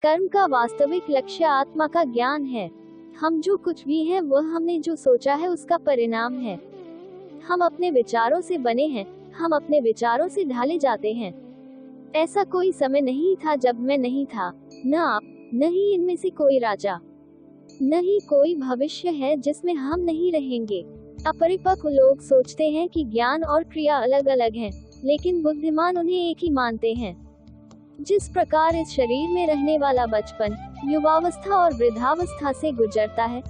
कर्म का वास्तविक लक्ष्य आत्मा का ज्ञान है। हम जो कुछ भी हैं वह हमने जो सोचा है उसका परिणाम है। हम अपने विचारों से बने हैं, हम अपने विचारों से ढाले जाते हैं। ऐसा कोई समय नहीं था जब मैं नहीं था, न आप, न ही इनमें से कोई राजा, न ही कोई भविष्य है जिसमें हम नहीं रहेंगे। अपरिपक्व लोग सोचते हैं कि ज्ञान और क्रिया अलग अलग हैं, लेकिन बुद्धिमान उन्हें एक ही मानते हैं। जिस प्रकार इस शरीर में रहने वाला बचपन, युवावस्था और वृद्धावस्था से गुजरता है,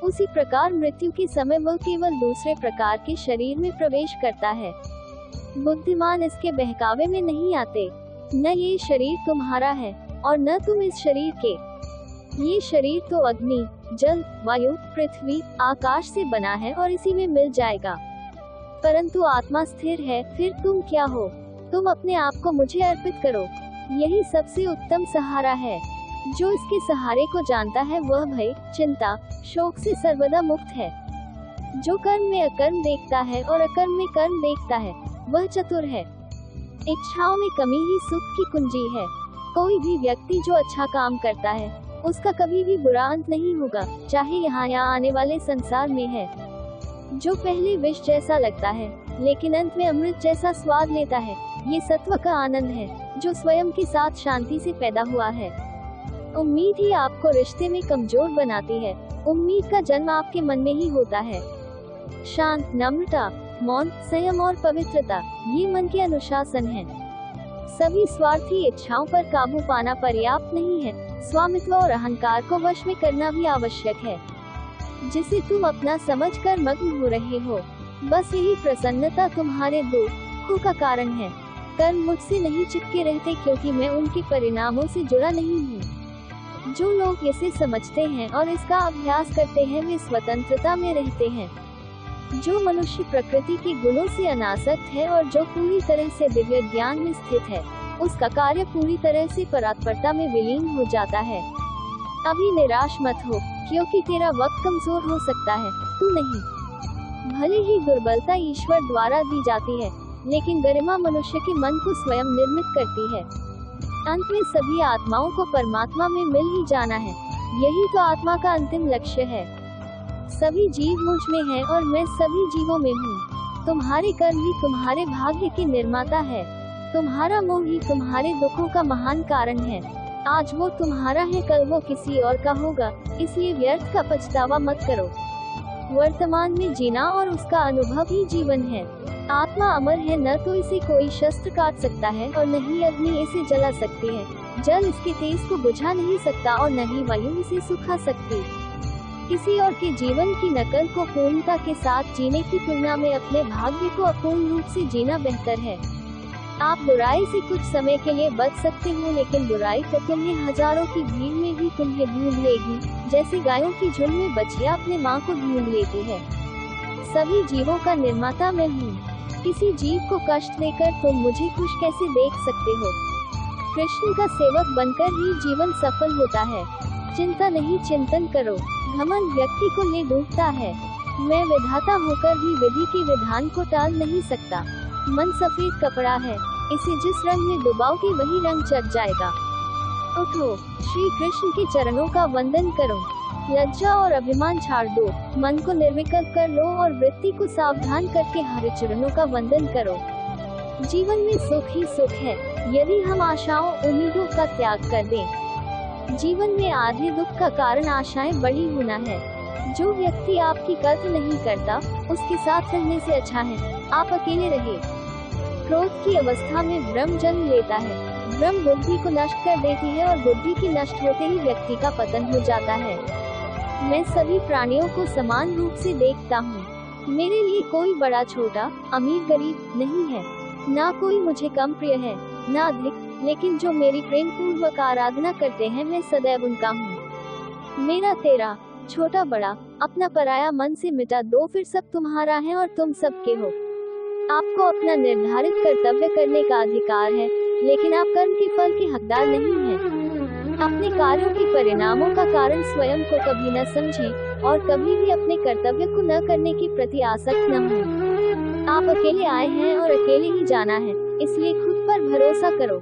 उसी प्रकार मृत्यु के समय वह केवल दूसरे प्रकार के शरीर में प्रवेश करता है। बुद्धिमान इसके बहकावे में नहीं आते। न ये शरीर तुम्हारा है और न तुम इस शरीर के। ये शरीर तो अग्नि, जल, वायु, पृथ्वी, आकाश से बना है और इसी में मिल जाएगा। परंतु आत्मा स्थिर है। फिर तुम क्या हो? तुम अपने आप को मुझे अर्पित करो। यही सबसे उत्तम सहारा है। जो इसके सहारे को जानता है वह भय, चिंता, शोक से सर्वदा मुक्त है। जो कर्म में अकर्म देखता है और अकर्म में कर्म देखता है, वह चतुर है। इच्छाओं में कमी ही सुख की कुंजी है। कोई भी व्यक्ति जो अच्छा काम करता है, उसका कभी भी बुरा अंत नहीं होगा, चाहे यहाँ या आने वाले संसार में है। जो पहले विष जैसा लगता है, लेकिन अंत में अमृत जैसा स्वाद लेता है, ये सत्व का आनंद है, जो स्वयं के साथ शांति से पैदा हुआ है। उम्मीद ही आपको रिश्ते में कमजोर बनाती है। उम्मीद का जन्म आपके मन में ही होता है। शांत, नम्रता, मौन, संयम और पवित्रता, ये मन के अनुशासन है। सभी स्वार्थी इच्छाओं पर काबू पाना पर्याप्त नहीं है। स्वामित्व और अहंकार को वश में करना भी आवश्यक है, जिसे तुम अपना समझकर मग्न हो रहे हो। बस यही प्रसन्नता तुम्हारे दुखों का कारण है। कर्म मुझसे नहीं चिपके रहते क्योंकि मैं उनके परिणामों से जुड़ा नहीं हूँ। जो लोग इसे समझते हैं और इसका अभ्यास करते हैं, वे स्वतंत्रता में रहते हैं। जो मनुष्य प्रकृति के गुणों से अनासक्त है और जो पूरी तरह से दिव्य ज्ञान में स्थित है, उसका कार्य पूरी तरह से परात्परता में विलीन हो जाता है। अभी निराश मत हो, क्योंकि तेरा वक्त कमजोर हो सकता है, तू नहीं। भले ही दुर्बलता ईश्वर द्वारा दी जाती है, लेकिन गरिमा मनुष्य के मन को स्वयं निर्मित करती है। अंत में सभी आत्माओं को परमात्मा में मिल ही जाना है। यही तो आत्मा का अंतिम लक्ष्य है। सभी जीव मुझ में हैं और मैं सभी जीवों में हूँ। तुम्हारे कर्म ही तुम्हारे भाग्य के निर्माता है। तुम्हारा मोह ही तुम्हारे दुखों का महान कारण है। आज वो तुम्हारा है, कल वो किसी और का होगा, इसलिए व्यर्थ का पछतावा मत करो। वर्तमान में जीना और उसका अनुभव ही जीवन है। आत्मा अमर है, न तो इसे कोई शस्त्र काट सकता है और न ही अग्नि इसे जला सकती है। जल इसके तेज को बुझा नहीं सकता और न ही वायु इसे सुखा सकती। किसी और के जीवन की नकल को पूर्णता के साथ जीने की तुलना में अपने भाग्य को अपूर्ण रूप से जीना बेहतर है। आप बुराई से कुछ समय के लिए बच सकते हो, लेकिन बुराई तो तुम्हें हजारों की भीड़ में भी तुम्हें ढूंढ लेगी, जैसे गायों की झुंड में बछिया अपने माँ को ढूंढ लेती है। सभी जीवों का निर्माता मैं हूँ। किसी जीव को कष्ट देकर तुम मुझे खुश कैसे देख सकते हो? कृष्ण का सेवक बनकर ही जीवन सफल होता है। चिंता नहीं, चिंतन करो। घमंड व्यक्ति को ले डूबता है। मैं विधाता होकर भी विधि के विधान को टाल नहीं सकता। मन सफेद कपड़ा है, इसे जिस रंग में डुबाओगे वही रंग चढ़ जाएगा। उठो, श्री कृष्ण के चरणों का वंदन करो। लज्जा और अभिमान छाड़ दो, मन को निर्विकल्प कर लो और वृत्ति को सावधान करके हरि चरणों का वंदन करो। जीवन में सुख ही सुख है, यदि हम आशाओं उम्मीदों का त्याग कर दें। जीवन में आधे दुख का कारण आशाएं बड़ी होना है। जो व्यक्ति आपकी कद्र नहीं करता, उसके साथ रहने से अच्छा है आप अकेले रहे। क्रोध की अवस्था में भ्रम जन्म लेता है। भ्रम बुद्धि को नष्ट कर देती है और बुद्धि के नष्ट होते ही व्यक्ति का पतन हो जाता है। मैं सभी प्राणियों को समान रूप से देखता हूँ। मेरे लिए कोई बड़ा छोटा, अमीर गरीब नहीं है। ना कोई मुझे कम प्रिय है, ना अधिक, लेकिन जो मेरी प्रेम पूर्वक आराधना करते हैं, मैं सदैव उनका हूँ। मेरा तेरा, छोटा बड़ा, अपना पराया मन से मिटा दो, फिर सब तुम्हारा है और तुम सबके हो। आपको अपना निर्धारित कर्तव्य करने का अधिकार है, लेकिन आप कर्म के फल के हकदार नहीं हैं। अपने कार्यों के परिणामों का कारण स्वयं को कभी न समझें और कभी भी अपने कर्तव्य को न करने के प्रति आसक्त न हों। आप अकेले आए हैं और अकेले ही जाना है, इसलिए खुद पर भरोसा करो।